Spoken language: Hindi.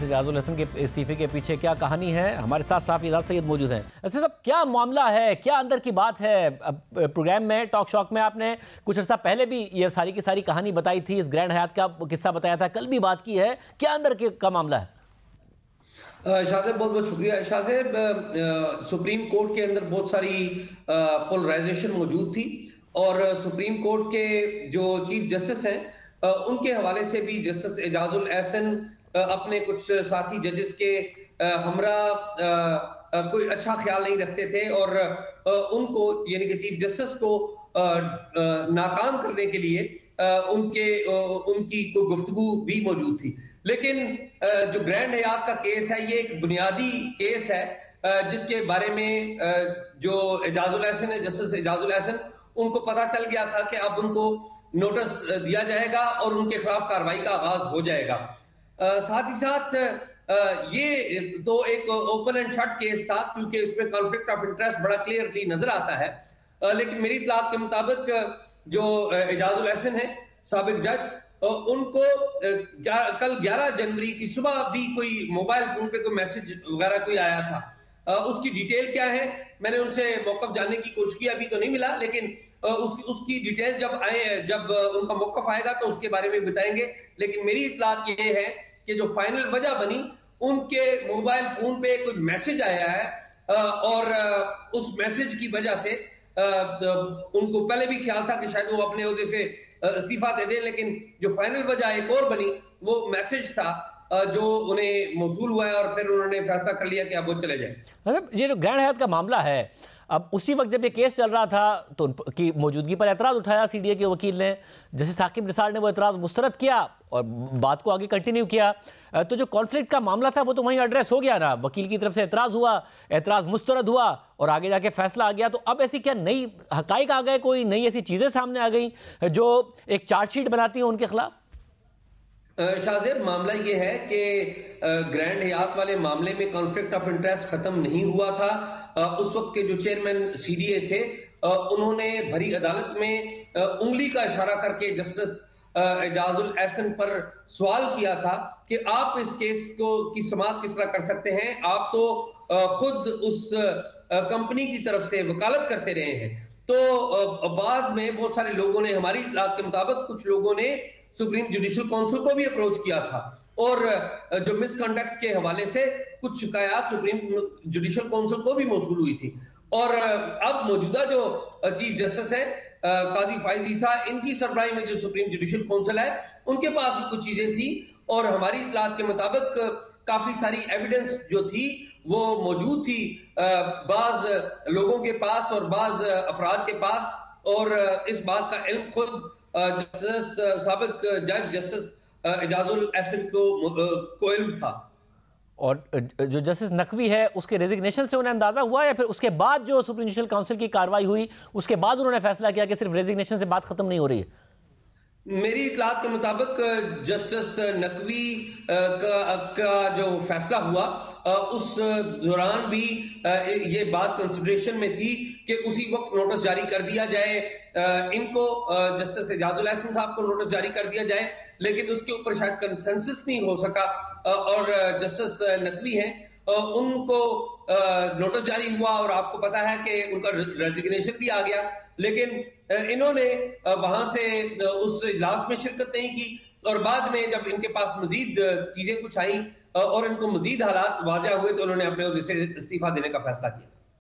एजाजुल हसन के इस्तीफे के पीछे क्या कहानी है, हमारे साथ साहब एजाज सैयद मौजूद हैं। अच्छा साहब, क्या मामला है, क्या अंदर की बात है? अब प्रोग्राम में टॉक शॉक में आपने कुछ अर्सा पहले भी ये सारी की सारी कहानी बताई थी, इस ग्रैंड हयात का किस्सा बताया था, कल भी बात की है, क्या अंदर का मामला है? शाह साहब बहुत बहुत शुक्रिया। शाह साहब, सुप्रीम कोर्ट के अंदर बहुत सारी पोलराइजेशन मौजूद थी और सुप्रीम कोर्ट के जो चीफ जस्टिस हैं उनके हवाले से भी जस्टिस एजाजुल एहसन अपने कुछ साथी जजेस के हमरा कोई अच्छा ख्याल नहीं रखते थे और उनको यानी कि चीफ जस्टिस को नाकाम करने के लिए उनकी कोई गुफ्तगू भी मौजूद थी। लेकिन जो ग्रैंड हयात का केस है ये एक बुनियादी केस है जिसके बारे में जो एजाजुल एहसन है, जस्टिस एजाजुल एहसन, उनको पता चल गया था कि अब उनको नोटिस दिया जाएगा और उनके खिलाफ कार्रवाई का आगाज हो जाएगा। साथ ही साथ ये तो एक ओपन एंड शट केस था क्योंकि इसमें कॉन्फ्लिक्ट ऑफ इंटरेस्ट बड़ा क्लियरली नजर आता है। लेकिन मेरी इत्तलात के मुताबिक जो एजाजुल एहसन है साबिक जज, उनको कल 11 जनवरी की सुबह भी कोई मोबाइल फोन पे कोई मैसेज वगैरह कोई आया था। उसकी डिटेल क्या है मैंने उनसे मौकफ जानने की कोशिश की, अभी तो नहीं मिला, लेकिन उसकी डिटेल जब उनका मौकफ आएगा तो उसके बारे में बताएंगे। लेकिन मेरी इत्तलात ये है कि जो फाइनल वजह बनी, उनके मोबाइल फोन पे कोई मैसेज आया है और उस मैसेज की वजह से उनको पहले भी ख्याल था कि शायद वो अपने ओहदे से इस्तीफा दे दे, लेकिन जो फाइनल वजह एक और बनी वो मैसेज था जो उन्हें मौसूल हुआ है और फिर उन्होंने फैसला कर लिया कि अब वो चले जाए। मतलब ये जो ग्रैंड हयात का मामला है, अब उसी वक्त जब ये केस चल रहा था तो उनकी मौजूदगी पर एतराज़ उठाया सीडीए के वकील ने, जैसे साकिब निसार ने वो एतराज़ मुस्तरद किया और बात को आगे कंटिन्यू किया। तो जो कॉन्फ्लिक्ट का मामला था वो तो वहीं एड्रेस हो गया ना, वकील की तरफ से एतराज़ हुआ, एतराज़ मुस्तरद हुआ और आगे जाके फैसला आ गया। तो अब ऐसी क्या नई हकाइक आ गए, कोई नई ऐसी चीज़ें सामने आ गई जो एक चार्जशीट बनाती हैं उनके खिलाफ? शाहजेब, मामला ये है कि ग्रैंड हयात वाले मामले में कॉन्फ्लिक्ट ऑफ इंटरेस्ट खत्म नहीं हुआ था। उस वक्त के जो चेयरमैन सीडीए थे उन्होंने भरी अदालत में उंगली का इशारा करके जस्टिस एजाजुल एहसन पर सवाल किया था कि आप इस केस को की समाअत किस तरह कर सकते हैं, आप तो खुद उस कंपनी की तरफ से वकालत करते रहे हैं। तो बाद में बहुत सारे लोगों ने, हमारी इत्तलात के मुताबिक कुछ लोगों ने सुप्रीम जुडिशल काउंसिल को भी अप्रोच किया था और जो मिसकंडक्ट के हवाले से कुछ शिकायत सुप्रीम जुडिशल काउंसिल को भी मौसूल हुई थी। और अब मौजूदा जो चीफ जस्टिस है काजी फाइज ईसा, इनकी सरबराही में जो सुप्रीम जुडिशल काउंसिल है उनके पास भी कुछ चीजें थी और हमारी इत्तलात के मुताबिक काफी सारी एविडेंस जो थी वो मौजूद थी बाज लोगों के पास और बाज अफराद के पास, और इस बात का इल्म खुद जस्टिस साबिक जज जस्टिस एजाजुल एहसन को इल्म था। और जो जस्टिस नकवी है उसके रेजिग्नेशन से उन्हें अंदाजा हुआ या फिर उसके बाद जो सुप्रीम जुडिशल काउंसिल की कार्रवाई हुई उसके बाद उन्होंने फैसला किया कि सिर्फ रेजिग्नेशन से बात खत्म नहीं हो रही है? मेरी इत्तलात के मुताबिक जस्टिस नकवी का जो फैसला हुआ उस दौरान भी ये बात कंसिडरेशन में थी कि उसी वक्त नोटिस जारी कर दिया जाए, इनको जस्टिस एजाजुल एहसन साहब को नोटिस जारी कर दिया जाए, लेकिन उसके ऊपर शायद कंसेंसस नहीं हो सका और जस्टिस नकवी हैं उनको नोटिस जारी हुआ और आपको पता है कि उनका रेजिग्नेशन भी आ गया, लेकिन इन्होंने वहां से उस इजलास में शिरकत नहीं की और बाद में जब इनके पास मजीद चीजें कुछ आई और इनको मजीद हालात वाज़ेह हुए तो उन्होंने अपने ओहदे से इस्तीफा देने का फैसला किया।